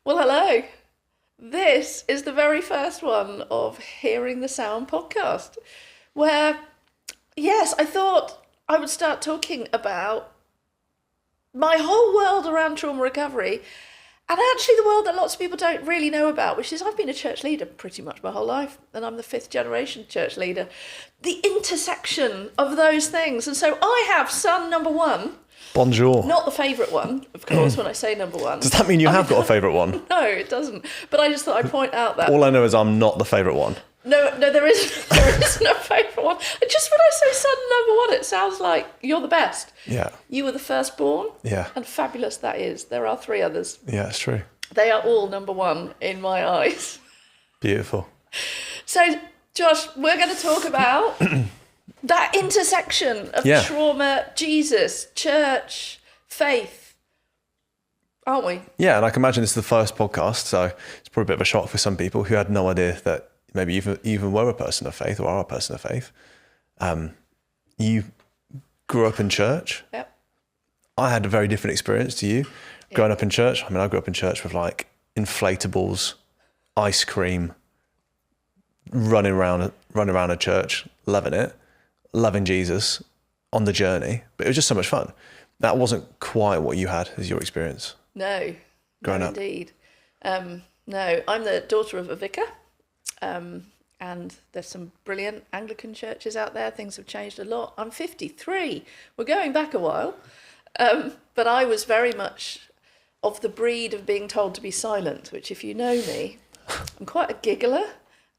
Well, hello. This is the very first one of Hearing the Sound podcast, where, yes, I thought I would start talking about my whole world around trauma recovery, and actually the world that lots of people don't really know about, which is I've been a church leader pretty much my whole life, and I'm the 5th generation church leader. The intersection of those things. And so I have son number one. Bonjour. Not the favourite one, of course, when I say number one. Does that mean you have got a favourite one? No, it doesn't. But I just thought I'd point out that. All I know is I'm not the favourite one. No, there isn't a favourite one. Just when I say son number one, it sounds like you're the best. Yeah. You were the firstborn. Yeah. And fabulous that is. There are 3 others. Yeah, it's true. They are all number one in my eyes. Beautiful. So, Josh, we're going to talk about that intersection of trauma, Jesus, church, faith, aren't we? Yeah, and I can imagine this is the first podcast, so it's probably a bit of a shock for some people who had no idea that maybe you even were a person of faith or are a person of faith. You grew up in church. Yep. I had a very different experience to you growing up in church. I mean, I grew up in church with like inflatables, ice cream, running around a church, loving it, loving Jesus on the journey. But it was just so much fun. That wasn't quite what you had as your experience. No, growing up. Indeed. No, I'm the daughter of a vicar. And there's some brilliant Anglican churches out there. Things have changed a lot. I'm 53. We're going back a while. But I was very much of the breed of being told to be silent, which if you know me, I'm quite a giggler.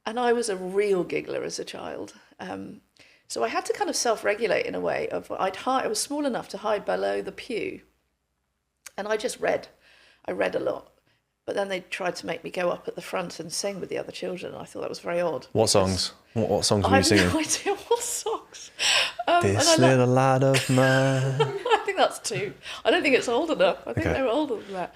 And I was a real giggler as a child. So I had to kind of self-regulate in a way of I was small enough to hide below the pew. And I just read. I read a lot. But then they tried to make me go up at the front and sing with the other children. I thought that was very odd. What songs? What songs were you singing? I have no idea what songs. This little lad of mine. I think that's 2. I don't think it's old enough. I think they were older than that.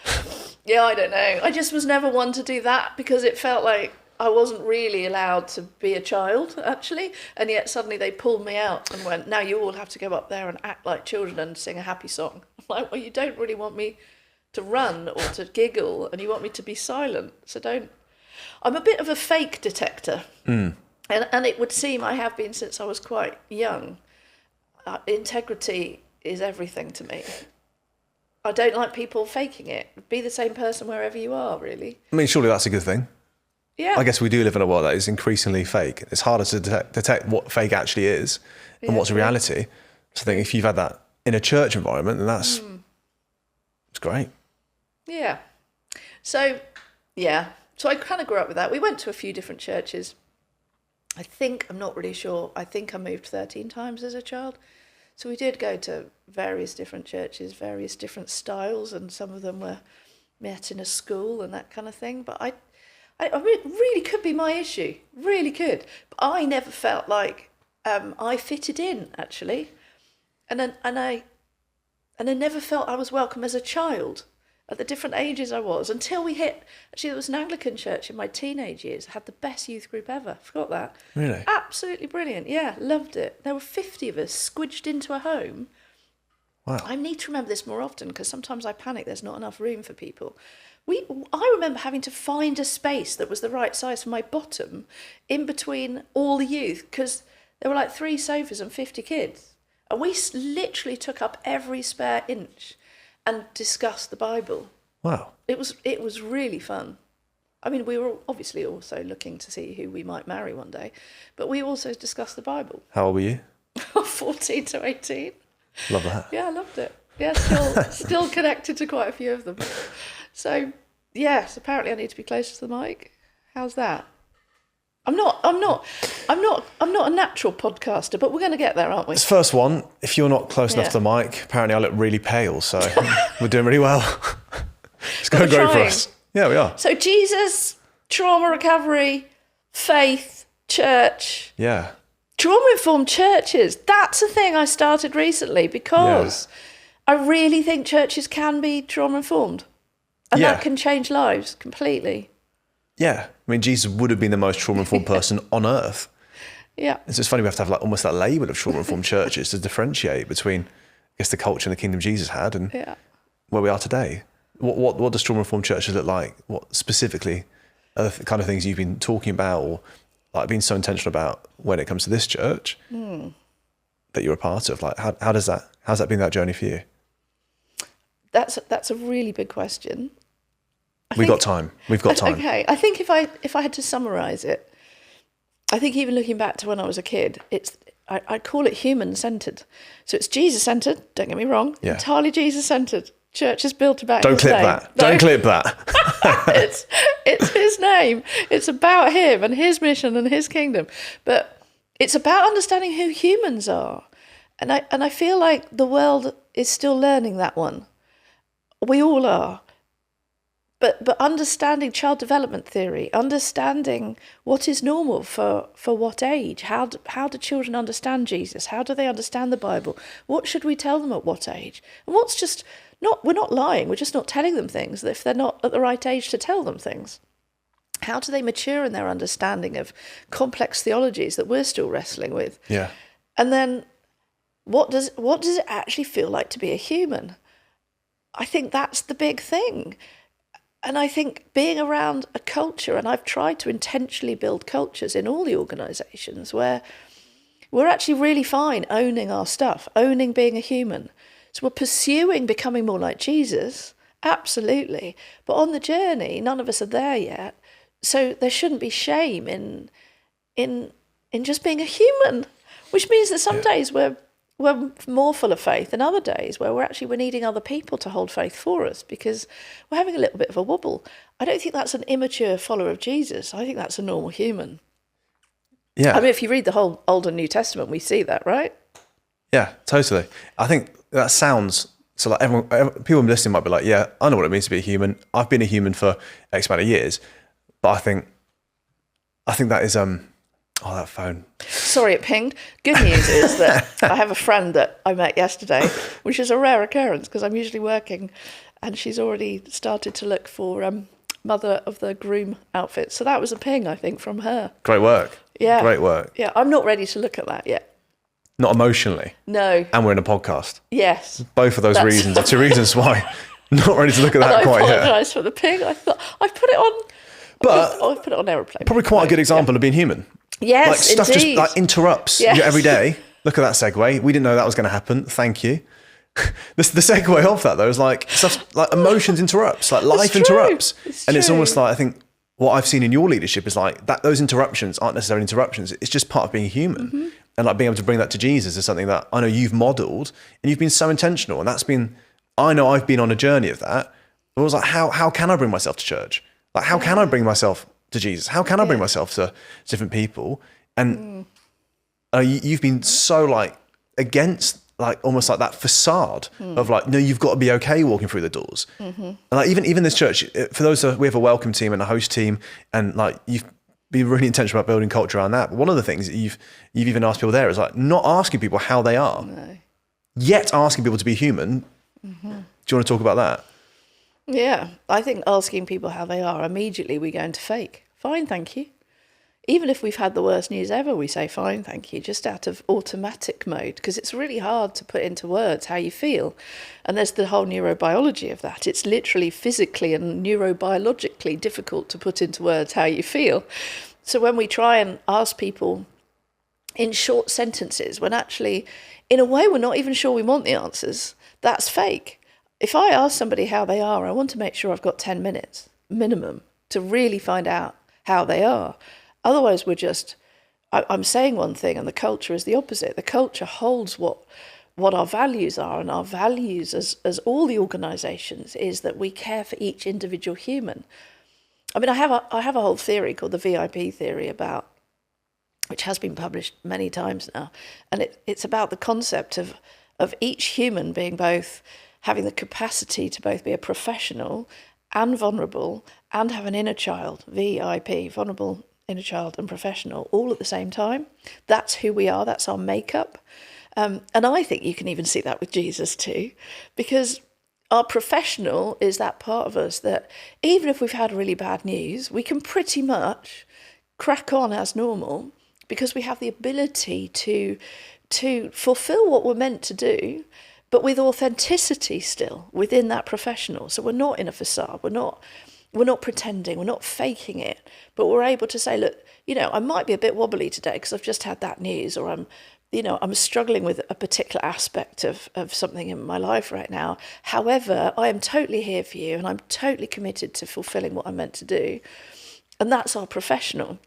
Yeah, I don't know. I just was never one to do that because it felt like I wasn't really allowed to be a child, actually. And yet suddenly they pulled me out and went, now you all have to go up there and act like children and sing a happy song. I'm like, well, you don't really want me to run or to giggle, and you want me to be silent, so don't. I'm a bit of a fake detector, and it would seem I have been since I was quite young. Integrity is everything to me. I don't like people faking it. Be the same person wherever you are, really. I mean, surely that's a good thing. Yeah. I guess we do live in a world that is increasingly fake. It's harder to detect what fake actually is and what's reality. So I think if you've had that in a church environment, then that's it's great. Yeah. So I kind of grew up with that. We went to a few different churches. I'm not really sure. I think I moved 13 times as a child. So we did go to various different churches, various different styles, and some of them were met in a school and that kind of thing. But I really could be my issue. Really could. But I never felt like I fitted in, actually. And I never felt I was welcome as a child. At the different ages I was, until we hit, actually there was an Anglican church in my teenage years, had the best youth group ever, forgot that. Really? Absolutely brilliant, yeah, loved it. There were 50 of us squidged into a home. Wow. I need to remember this more often, because sometimes I panic there's not enough room for people. I remember having to find a space that was the right size for my bottom, in between all the youth, because there were like 3 sofas and 50 kids. And we literally took up every spare inch and discuss the Bible. Wow. It was really fun. I mean, we were obviously also looking to see who we might marry one day, but we also discussed the Bible. How old were you? 14 to 18. Love that. Yeah, I loved it. Yeah, still connected to quite a few of them. So, yes, apparently I need to be closer to the mic. How's that? I'm not a natural podcaster, but we're going to get there, aren't we? This first one, if you're not close enough to the mic, apparently I look really pale, so we're doing really well. It's going great for us. Yeah, we are. So Jesus, trauma recovery, faith, church. Yeah. Trauma-informed churches. That's a thing I started recently because I really think churches can be trauma-informed. And that can change lives completely. Yeah. I mean, Jesus would have been the most trauma-informed person on earth. Yeah. It's just funny we have to have like almost that label of trauma-informed churches to differentiate between, I guess, the culture and the kingdom Jesus had and where we are today. What does trauma-informed churches look like? What specifically are the kind of things you've been talking about or like being so intentional about when it comes to this church that you're a part of? Like, how's that been that journey for you? That's a really big question. We've got time. Okay, I think if I had to summarise it, I think even looking back to when I was a kid, I'd call it human-centred. So it's Jesus-centred, don't get me wrong, entirely Jesus-centred. Church is built about his name. Don't clip that. It's his name. It's about him and his mission and his kingdom. But it's about understanding who humans are. And I feel like the world is still learning that one. We all are. But understanding child development theory, understanding what is normal for what age, how do children understand Jesus? How do they understand the Bible? What should we tell them at what age? And what's just we're not lying, we're just not telling them things if they're not at the right age to tell them things. How do they mature in their understanding of complex theologies that we're still wrestling with? Yeah. And then what does it actually feel like to be a human? I think that's the big thing. And I think being around a culture, and I've tried to intentionally build cultures in all the organisations where we're actually really fine owning our stuff, owning being a human. So we're pursuing becoming more like Jesus, absolutely. But on the journey, none of us are there yet. So there shouldn't be shame in just being a human, which means that some days we're more full of faith, and other days where we're needing other people to hold faith for us because we're having a little bit of a wobble. I don't think that's an immature follower of Jesus. I think that's a normal human. Yeah. I mean, if you read the whole Old and New Testament, we see that, right? Yeah, totally. I think that sounds, so like people listening might be like, yeah, I know what it means to be a human. I've been a human for X amount of years, but I think that is, oh, that phone. Sorry, it pinged. Good news is that I have a friend that I met yesterday, which is a rare occurrence because I'm usually working, and she's already started to look for mother of the groom outfits. So that was a ping, I think, from her. Great work. Yeah. Great work. Yeah, I'm not ready to look at that yet. Not emotionally. No. And we're in a podcast. Yes. Both of those reasons are two reasons why not ready to look at that quite yet. I apologise for the ping. I thought I put it on. But I put it on airplane. Probably quite a good example of being human. Yes, like stuff indeed. just like interrupts you every day. Look at that segue. We didn't know that was going to happen. Thank you. The segue off that though is like stuff like emotions interrupts, like life interrupts, and it's almost like I think what I've seen in your leadership is like that those interruptions aren't necessarily interruptions. It's just part of being human, and like being able to bring that to Jesus is something that I know you've modelled, and you've been so intentional, and that's been. I know I've been on a journey of that. It was like how can I bring myself to church? Like how can I bring myself to Jesus? How can I bring myself to different people? And you've been so like against like almost like that facade of like, no, you've got to be okay walking through the doors. And like even this church, for those we have a welcome team and a host team, and like you've been really intentional about building culture around that. But one of the things that you've even asked people there is like not asking people how they are, yet asking people to be human. Do you want to talk about that? Yeah, I think asking people how they are, immediately we go into fake. Fine, thank you. Even if we've had the worst news ever, we say fine, thank you, just out of automatic mode, because it's really hard to put into words how you feel. And there's the whole neurobiology of that. It's literally physically and neurobiologically difficult to put into words how you feel. So when we try and ask people in short sentences, when actually, in a way, we're not even sure we want the answers, that's fake. If I ask somebody how they are, I want to make sure I've got 10 minutes minimum to really find out how they are. Otherwise, I'm saying one thing and the culture is the opposite. The culture holds what our values are, and our values as all the organisations is that we care for each individual human. I mean, I have a whole theory called the VIP theory which has been published many times now, and it's about the concept of each human being both having the capacity to both be a professional and vulnerable and have an inner child, VIP, vulnerable, inner child and professional, all at the same time. That's who we are. That's our makeup. And I think you can even see that with Jesus too, because our professional is that part of us that even if we've had really bad news, we can pretty much crack on as normal because we have the ability to fulfill what we're meant to do, but with authenticity still within that professional. So we're not in a facade. We're not pretending. We're not faking it. But we're able to say, look, I might be a bit wobbly today because I've just had that news, or I'm struggling with a particular aspect of something in my life right now. However, I am totally here for you, and I'm totally committed to fulfilling what I'm meant to do. And that's our professional.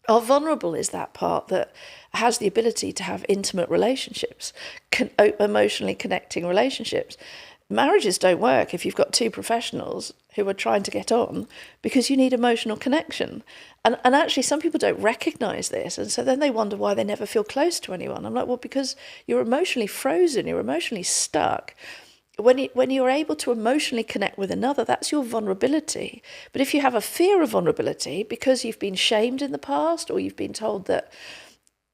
Our vulnerable is that part that has the ability to have intimate relationships, emotionally connecting relationships. Marriages don't work if you've got two professionals who are trying to get on, because you need emotional connection. And actually, some people don't recognise this. And so then they wonder why they never feel close to anyone. I'm like, well, because you're emotionally frozen, you're emotionally stuck. When you're able to emotionally connect with another, that's your vulnerability. But if you have a fear of vulnerability because you've been shamed in the past, or you've been told that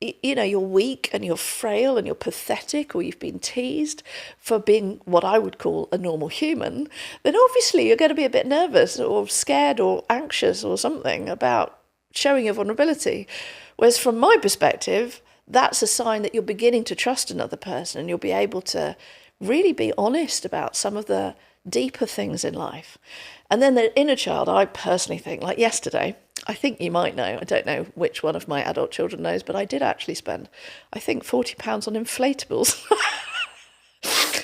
you're weak and you're frail and you're pathetic, or you've been teased for being what I would call a normal human, then obviously you're going to be a bit nervous or scared or anxious or something about showing your vulnerability. Whereas from my perspective, that's a sign that you're beginning to trust another person, and you'll be able to really be honest about some of the deeper things in life. And then the inner child, I personally think, like yesterday, I think you might know, I don't know which one of my adult children knows, but I did actually spend, I think, £40 on inflatables.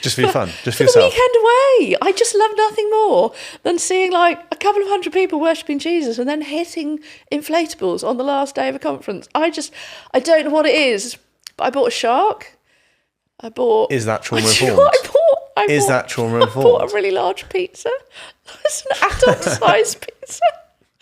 Just for your fun, just for the yourself. weekend away. I just love nothing more than seeing like a couple of hundred people worshipping Jesus and then hitting inflatables on the last day of a conference. I don't know what it is, but I bought a shark. Is that trauma informed? Is that trauma informed? I bought a really large pizza. It's an adult-sized pizza.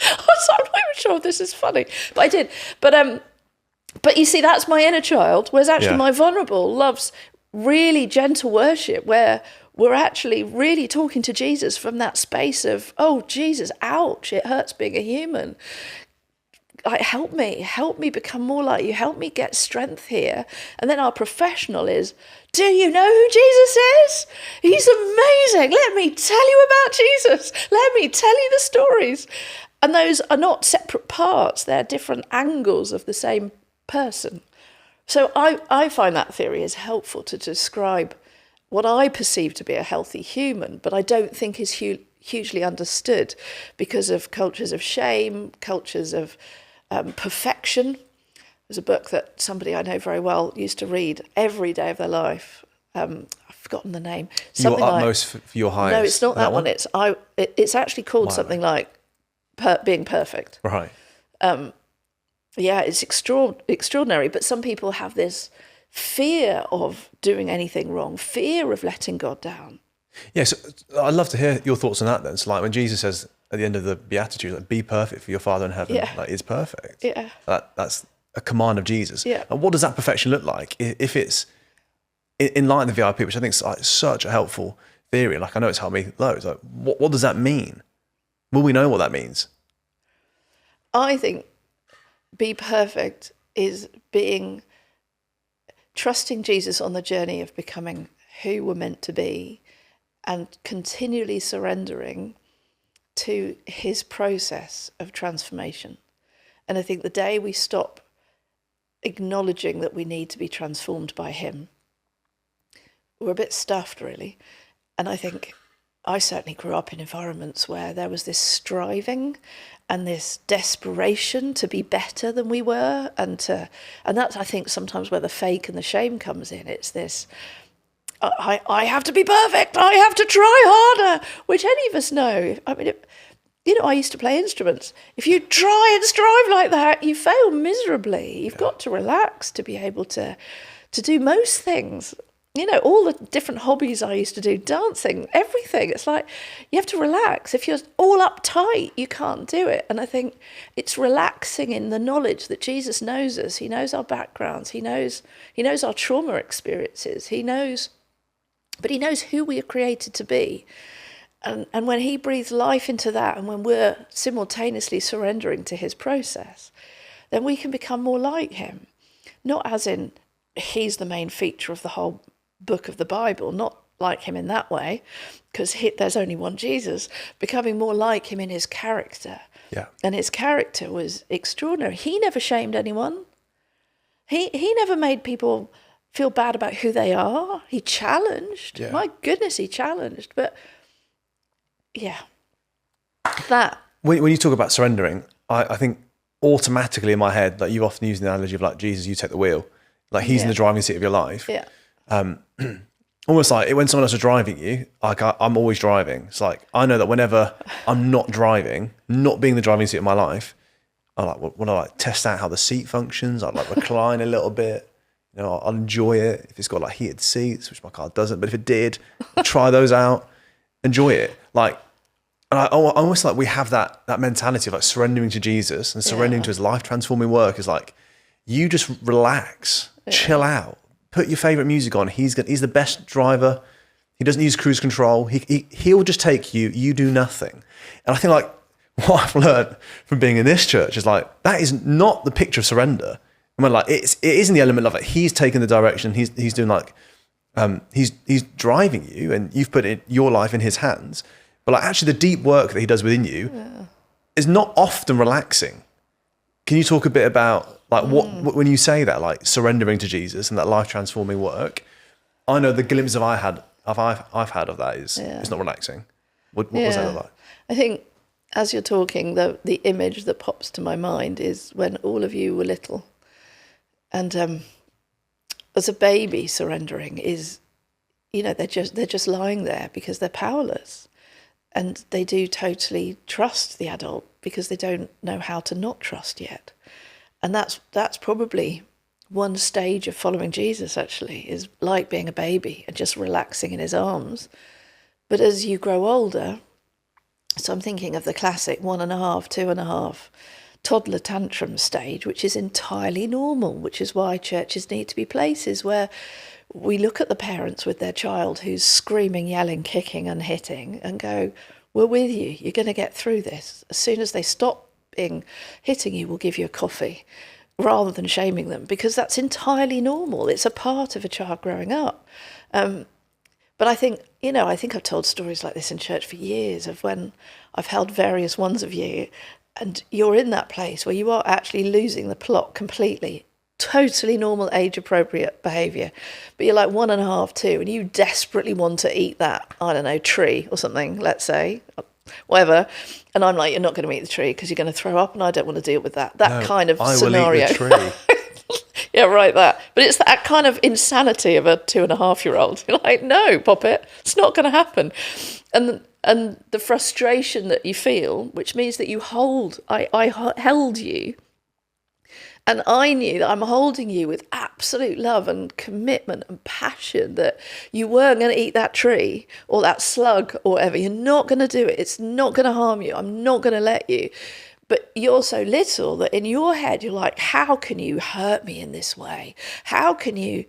I'm not even sure if this is funny, but I did. But you see, that's my inner child, whereas actually my vulnerable loves really gentle worship, where we're actually really talking to Jesus from that space of, oh, Jesus, ouch, it hurts being a human. Like, help me become more like you. Help me get strength here. And then our professional is, do you know who Jesus is? He's amazing. Let me tell you about Jesus. Let me tell you the stories. And those are not separate parts. They're different angles of the same person. So I find that theory is helpful to describe what I perceive to be a healthy human, but I don't think is hugely understood because of cultures of shame, cultures of perfection. There's a book that somebody I know very well used to read every day of their life. I've forgotten the name. Something your utmost for your highest. No, it's not that one. It's actually called something like Being Perfect. Right. Yeah, it's extraordinary. But some people have this fear of doing anything wrong, fear of letting God down. Yes, I'd love to hear your thoughts on that then. So like when Jesus says at the end of the Beatitude, like, be perfect for your Father in heaven, like, is perfect. Yeah. That's a command of Jesus. Yeah. And what does that perfection look like? If it's in light of the VIP, which I think is like such a helpful theory, like I know it's helped me loads. Like, what does that mean? Will we know what that means? I think be perfect is trusting Jesus on the journey of becoming who we're meant to be and continually surrendering to his process of transformation. And I think the day we stop acknowledging that we need to be transformed by him, we're a bit stuffed, really. And I think I certainly grew up in environments where there was this striving and this desperation to be better than we were, and that's, I think, sometimes where the fake and the shame comes in. It's this, I have to be perfect, I have to try harder, which any of us know. I mean, I used to play instruments. If you try and strive like that, you fail miserably. You've got to relax to be able to do most things. All the different hobbies I used to do, dancing, everything. It's like you have to relax. If you're all uptight, you can't do it. And I think it's relaxing in the knowledge that Jesus knows us. He knows our backgrounds. He knows our trauma experiences. He knows who we are created to be. And when he breathes life into that, and when we're simultaneously surrendering to his process, then we can become more like him. Not as in he's the main feature of the whole book of the Bible, not like him in that way, because there's only one Jesus, becoming more like him in his character. Yeah. And his character was extraordinary. He never shamed anyone. He never made people feel bad about who they are. He challenged. Yeah. My goodness, he challenged. But yeah, that. When you talk about surrendering, I think automatically in my head, like you often use the analogy of like, Jesus, you take the wheel. Like he's in the driving seat of your life. Yeah. Almost like when someone else is driving you, like I'm always driving. It's like, I know that whenever I'm not driving, not being the driving seat of my life, I like want to like test out how the seat functions. I'd like recline a little bit. You know, I'll enjoy it if it's got like heated seats, which my car doesn't. But if it did, I'd try those out, enjoy it. Like, and I almost like we have that mentality of like surrendering to Jesus and surrendering to his life transforming work is like, you just relax, chill out, put your favorite music on. He's the best driver. He doesn't use cruise control. He'll just take you. You do nothing. And I think like what I've learned from being in this church is like, that is not the picture of surrender. I mean, like it is in the element of like, he's taking the direction. He's doing like, he's driving you and you've put your life in his hands. But like actually the deep work that he does within you is not often relaxing. Can you talk a bit about like what when you say that, like surrendering to Jesus and that life transforming work? I know the glimpse I've had of that is it's not relaxing. What was that like? I think as you're talking, the image that pops to my mind is when all of you were little, and as a baby surrendering is, you know, they're just lying there because they're powerless, and they do totally trust the adult because they don't know how to not trust yet, and that's probably one stage of following Jesus. Actually, is like being a baby and just relaxing in his arms. But as you grow older, so I'm thinking of the classic 1.5, 2.5 toddler tantrum stage, which is entirely normal, which is why churches need to be places where we look at the parents with their child who's screaming, yelling, kicking and hitting and go, we're with you. You're going to get through this. As soon as they stop hitting you, we'll give you a coffee, rather than shaming them, because that's entirely normal. It's a part of a child growing up. But I think I've told stories like this in church for years of when I've held various ones of you and you're in that place where you are actually losing the plot completely. Totally normal, age-appropriate behaviour. But you're like 1.5, 2, and you desperately want to eat that, I don't know, tree or something, let's say, whatever. And I'm like, you're not going to eat the tree because you're going to throw up and I don't want to deal with that. That kind of scenario. I will eat the tree. Yeah, right, that. But it's that kind of insanity of a 2.5-year-old. You're like, no, Poppet, it's not going to happen. And the frustration that you feel, which means that you I held you. And I knew that I'm holding you with absolute love and commitment and passion that you weren't going to eat that tree or that slug or whatever. You're not going to do it. It's not going to harm you. I'm not going to let you. But you're so little that in your head, you're like, how can you hurt me in this way? How can you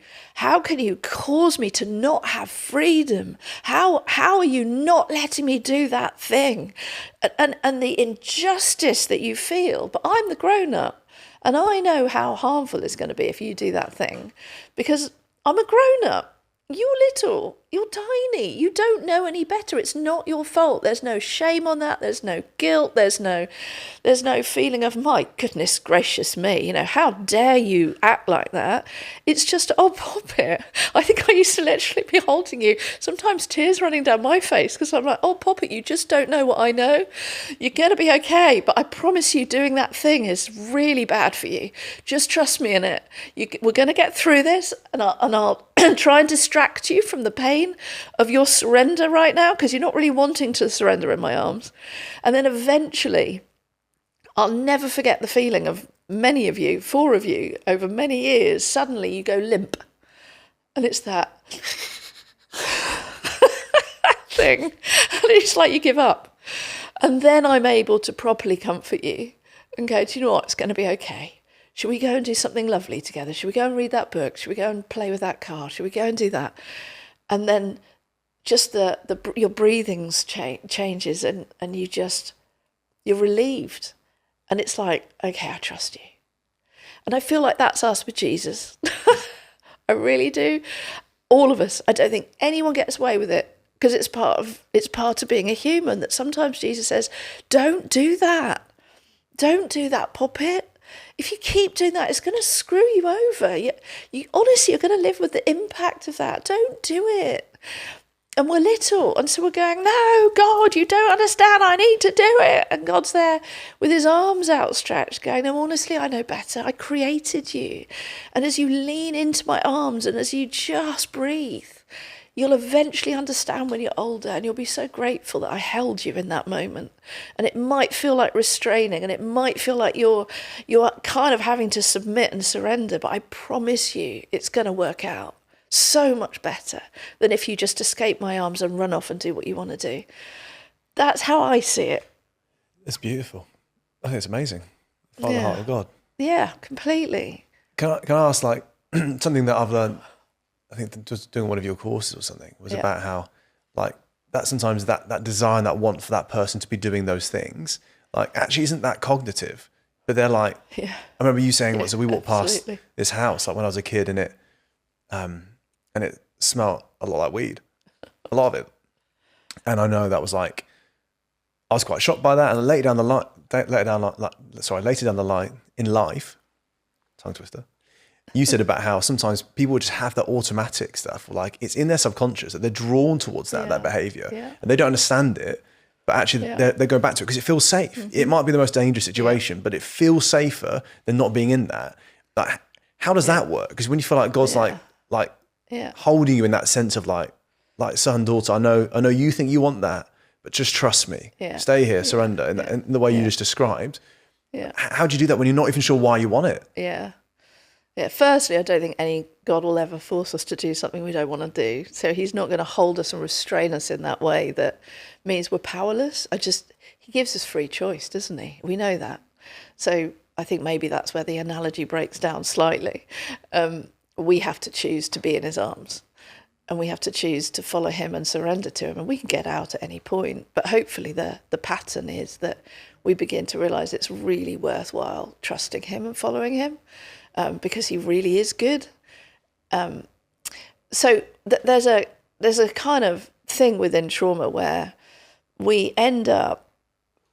cause me to not have freedom? How are you not letting me do that thing? And the injustice that you feel, but I'm the grown-up. And I know how harmful it's going to be if you do that thing, because I'm a grown-up. You're little. You're tiny. You don't know any better. It's not your fault. There's no shame on that. There's no guilt. There's no feeling of, my goodness gracious me, how dare you act like that? It's just, oh, Poppet. I think I used to literally be holding you, sometimes tears running down my face, because I'm like, oh, Poppet, you just don't know what I know. You're going to be okay, but I promise you doing that thing is really bad for you. Just trust me in it. We're going to get through this, and I'll try and distract you from the pain of your surrender right now, because you're not really wanting to surrender in my arms. And then eventually, I'll never forget the feeling of many of you, 4 of you, over many years, suddenly you go limp. And it's that thing. And it's like you give up. And then I'm able to properly comfort you and go, do you know what? It's going to be okay. Should we go and do something lovely together? Should we go and read that book? Should we go and play with that car? Should we go and do that? And then just your breathings changes and you're relieved. And it's like, okay, I trust you. And I feel like that's us with Jesus. I really do. All of us. I don't think anyone gets away with it, because it's part of being a human, that sometimes Jesus says, don't do that. Don't do that, Poppet. If you keep doing that, it's going to screw you over. Honestly, you're going to live with the impact of that. Don't do it. And we're little, and so we're going, no, God, you don't understand, I need to do it. And God's there with his arms outstretched going, no, honestly, I know better. I created you. And as you lean into my arms and as you just breathe, you'll eventually understand when you're older, and you'll be so grateful that I held you in that moment. And it might feel like restraining, and it might feel like you're kind of having to submit and surrender, but I promise you it's going to work out so much better than if you just escape my arms and run off and do what you want to do. That's how I see it. It's beautiful. I think it's amazing. Follow the heart of God. Yeah, completely. Can I ask, like, something that I've learned, I think just doing one of your courses or something, was about how, like, that sometimes that desire and that want for that person to be doing those things, like, actually isn't that cognitive. But they're like, I remember you saying, so we walked past this house, like when I was a kid, and it smelled a lot like weed, a lot of it. And I know that was like, I was quite shocked by that. And later down the line in life, tongue twister, you said about how sometimes people just have that automatic stuff, like it's in their subconscious that they're drawn towards that behavior, and they don't understand it, but actually they're going back to it because it feels safe. Mm-hmm. It might be the most dangerous situation, but it feels safer than not being in that. Like, how does that work? Because when you feel like God's like holding you in that sense of like son, daughter, I know you think you want that, but just trust me. Stay here, surrender, in the way you just described. How do you do that when you're not even sure why you want it? Firstly, I don't think any God will ever force us to do something we don't want to do. So he's not going to hold us and restrain us in that way that means we're powerless. He gives us free choice, doesn't he? We know that. So I think maybe that's where the analogy breaks down slightly. We have to choose to be in his arms, and we have to choose to follow him and surrender to him. And we can get out at any point, but hopefully the pattern is that we begin to realize it's really worthwhile trusting him and following him, because he really is good. So there's a kind of thing within trauma where we end up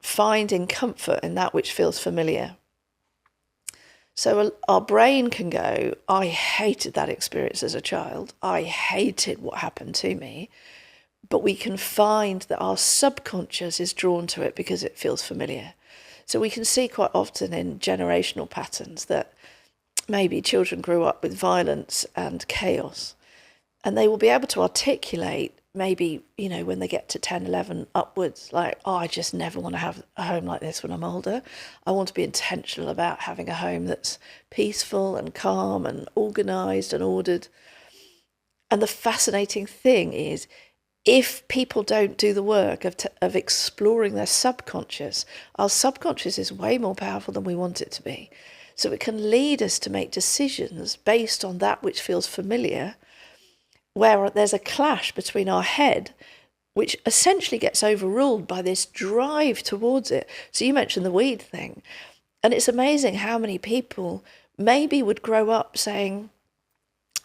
finding comfort in that which feels familiar. So our brain can go, I hated that experience as a child. I hated what happened to me. But we can find that our subconscious is drawn to it because it feels familiar. So we can see quite often in generational patterns that maybe children grew up with violence and chaos, and they will be able to articulate maybe, when they get to 10, 11 upwards, like, I just never want to have a home like this when I'm older. I want to be intentional about having a home that's peaceful and calm and organised and ordered. And the fascinating thing is, if people don't do the work of exploring their subconscious, our subconscious is way more powerful than we want it to be. So it can lead us to make decisions based on that which feels familiar, where there's a clash between our head, which essentially gets overruled by this drive towards it. So you mentioned the weed thing. And it's amazing how many people maybe would grow up saying,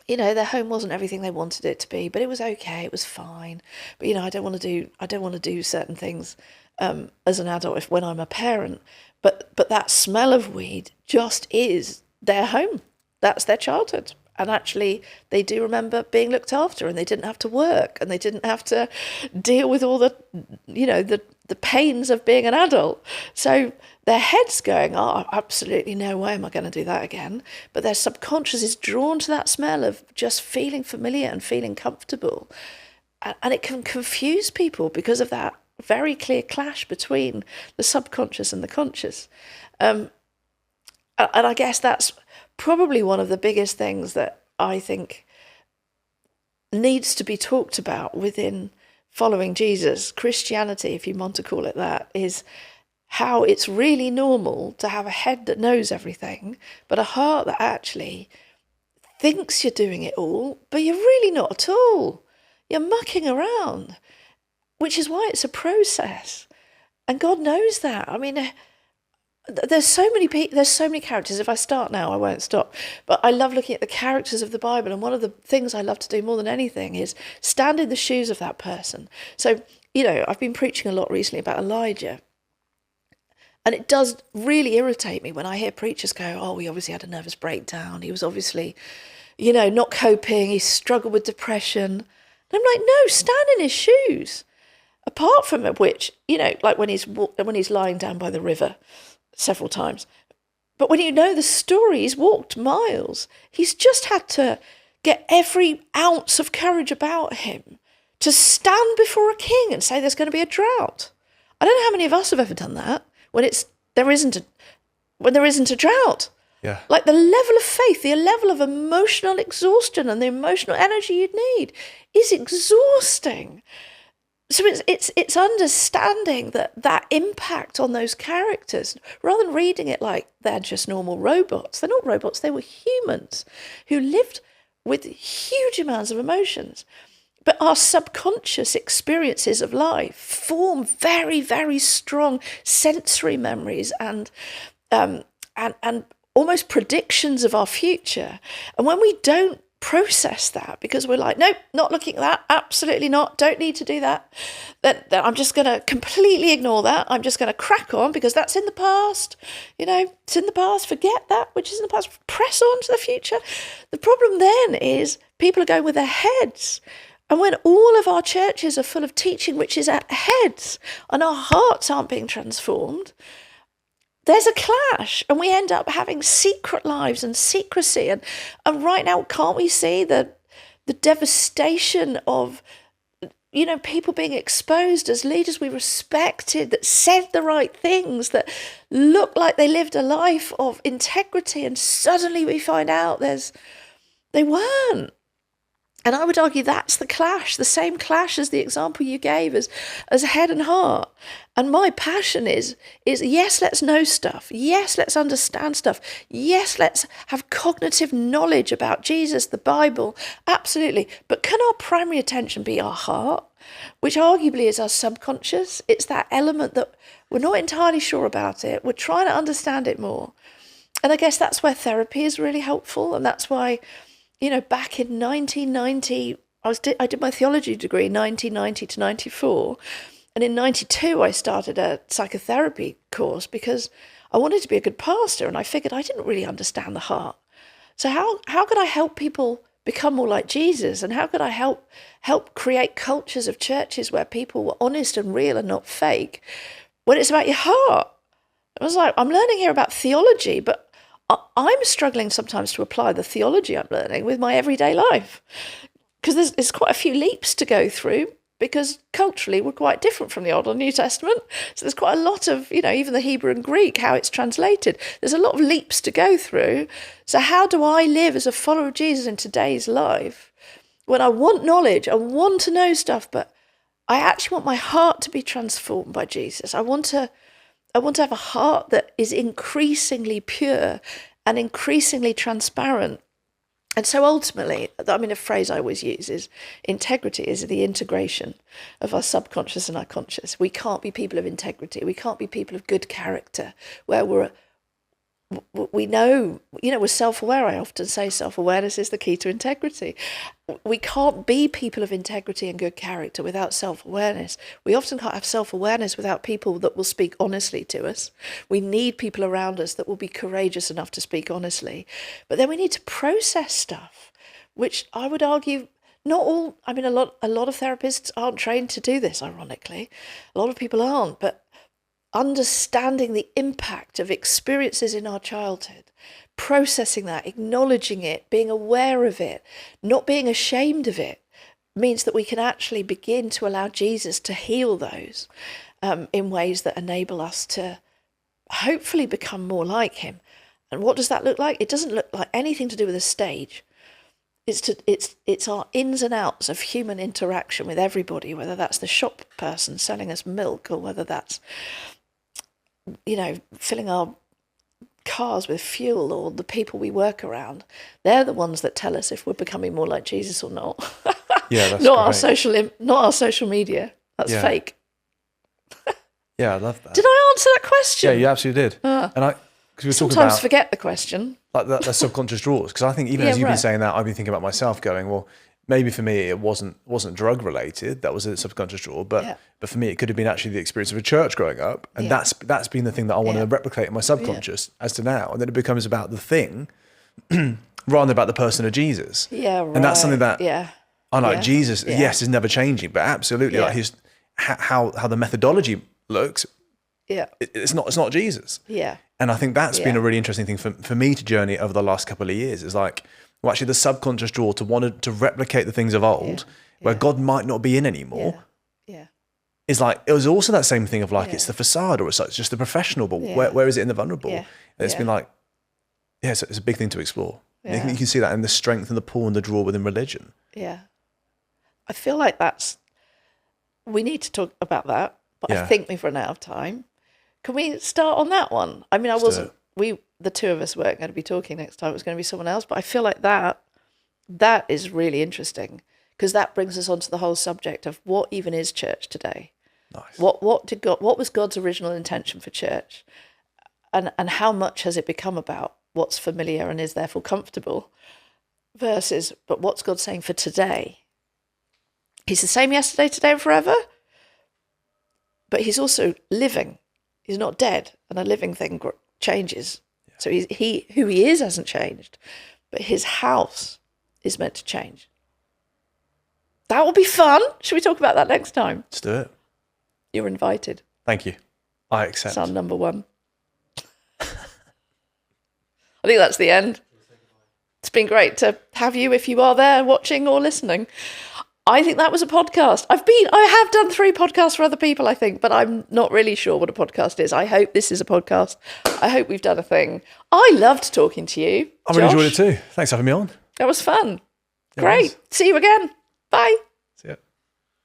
their home wasn't everything they wanted it to be, but it was okay, it was fine. But I don't want to do certain things as an adult when I'm a parent. But that smell of weed just is their home. That's their childhood. And actually, they do remember being looked after, and they didn't have to work, and they didn't have to deal with all the pains of being an adult. So their head's going, absolutely no way am I going to do that again. But their subconscious is drawn to that smell of just feeling familiar and feeling comfortable. And it can confuse people because of that very clear clash between the subconscious and the conscious. And I guess that's probably one of the biggest things that I think needs to be talked about within following Jesus. Christianity, if you want to call it that, is how it's really normal to have a head that knows everything, but a heart that actually thinks you're doing it all, but you're really not at all. You're mucking around, which is why it's a process. And God knows that. I mean, there's so many characters. If I start now, I won't stop. But I love looking at the characters of the Bible. And one of the things I love to do more than anything is stand in the shoes of that person. So, I've been preaching a lot recently about Elijah. And it does really irritate me when I hear preachers go, oh, he obviously had a nervous breakdown. He was obviously, not coping. He struggled with depression. And I'm like, no, stand in his shoes. Apart from which, like when he's lying down by the river several times. But when you know the story, he's walked miles. He's just had to get every ounce of courage about him to stand before a king and say there's going to be a drought. I don't know how many of us have ever done that when there isn't a drought. Yeah. Like the level of faith, the level of emotional exhaustion and the emotional energy you'd need is exhausting. So it's understanding that impact on those characters, rather than reading it like they're just normal robots. They're not robots, they were humans who lived with huge amounts of emotions. But our subconscious experiences of life form very, very strong sensory memories and almost predictions of our future. And when we don't process that, because we're like, nope, not looking at that, absolutely not, don't need to do that, then I'm just going to completely ignore that. I'm just going to crack on because that's in the past. It's in the past. Forget that, which is in the past. Press on to the future. The problem then is people are going with their heads. And when all of our churches are full of teaching which is at heads and our hearts aren't being transformed, there's a clash and we end up having secret lives and secrecy. And right now, can't we see the devastation of, people being exposed as leaders we respected, that said the right things, that looked like they lived a life of integrity, and suddenly we find out they weren't. And I would argue that's the clash, the same clash as the example you gave as head and heart. And my passion is yes, let's know stuff. Yes, let's understand stuff. Yes, let's have cognitive knowledge about Jesus, the Bible. Absolutely. But can our primary attention be our heart, which arguably is our subconscious? It's that element that we're not entirely sure about it. We're trying to understand it more. And I guess that's where therapy is really helpful. And that's why, back in 1990, I did my theology degree in 1990 to 94. And in 92, I started a psychotherapy course because I wanted to be a good pastor. And I figured I didn't really understand the heart. So how could I help people become more like Jesus? And how could I help create cultures of churches where people were honest and real and not fake when it's about your heart? I was like, I'm learning here about theology, but I'm struggling sometimes to apply the theology I'm learning with my everyday life because there's quite a few leaps to go through because culturally we're quite different from the Old and New Testament. So there's quite a lot of, even the Hebrew and Greek, how it's translated. There's a lot of leaps to go through. So how do I live as a follower of Jesus in today's life when I want knowledge, I want to know stuff, but I actually want my heart to be transformed by Jesus. I want to have a heart that is increasingly pure and increasingly transparent. And so ultimately, a phrase I always use is integrity is the integration of our subconscious and our conscious. We can't be people of integrity. We can't be people of good character where we're self-aware. I often say self-awareness is the key to integrity. We can't be people of integrity and good character without self-awareness. We often can't have self-awareness without people that will speak honestly to us. We need people around us that will be courageous enough to speak honestly. But then we need to process stuff, which I would argue not all, a lot of therapists aren't trained to do this, ironically. A lot of people aren't, but understanding the impact of experiences in our childhood, processing that, acknowledging it, being aware of it, not being ashamed of it, means that we can actually begin to allow Jesus to heal those in ways that enable us to hopefully become more like him. And what does that look like? It doesn't look like anything to do with a stage. It's our ins and outs of human interaction with everybody, whether that's the shop person selling us milk or whether that's filling our cars with fuel or the people we work around. They're the ones that tell us if we're becoming more like Jesus or not. Yeah, that's not our social media. That's fake. Yeah, I love that. Did I answer that question? Yeah, you absolutely did. And because we were talking sometimes about forget the question. like the subconscious rules. Because I think even as you've been saying that, I've been thinking about myself, going, well, maybe for me it wasn't drug related. That was a subconscious draw, but for me it could have been actually the experience of a church growing up, and that's been the thing that I want to replicate in my subconscious as to now, and then it becomes about the thing rather than about the person of Jesus. Yeah, right. And that's something that I like. Jesus, Yeah. yes, is never changing, but absolutely, like his how the methodology looks. Yeah, It's not Jesus. yeah. And I think that's been a really interesting thing for me to journey over the last couple of years, is like, well, actually the subconscious draw to want to replicate the things of old, where God might not be in anymore, is like, it was also that same thing of like, it's the facade, or it's like just the professional, but where is it in the vulnerable? And it's been like, it's a big thing to explore. You can see that in the strength and the pull and the draw within religion. Yeah. I feel like we need to talk about that, but I think we've run out of time. Can we start on that one? I mean, the two of us weren't going to be talking next time. It was going to be someone else, but I feel like that is really interesting, because that brings us on to the whole subject of what even is church today. Nice. What was God's original intention for church, and how much has it become about what's familiar and is therefore comfortable versus, but what's God saying for today? He's the same yesterday, today, and forever, but he's also living. He's not dead, and a living thing changes. Yeah. So he who he is hasn't changed, but his house is meant to change. That will be fun. Should we talk about that next time? Let's do it. You're invited. Thank you. I accept. Son number one. I think that's the end. It's been great to have you, if you are there watching or listening. I think that was a podcast. I have done 3 podcasts for other people, I think, but I'm not really sure what a podcast is. I hope this is a podcast. I hope we've done a thing. I loved talking to you. I really enjoyed it too. Thanks for having me on. That was fun. Great. See you again. Bye.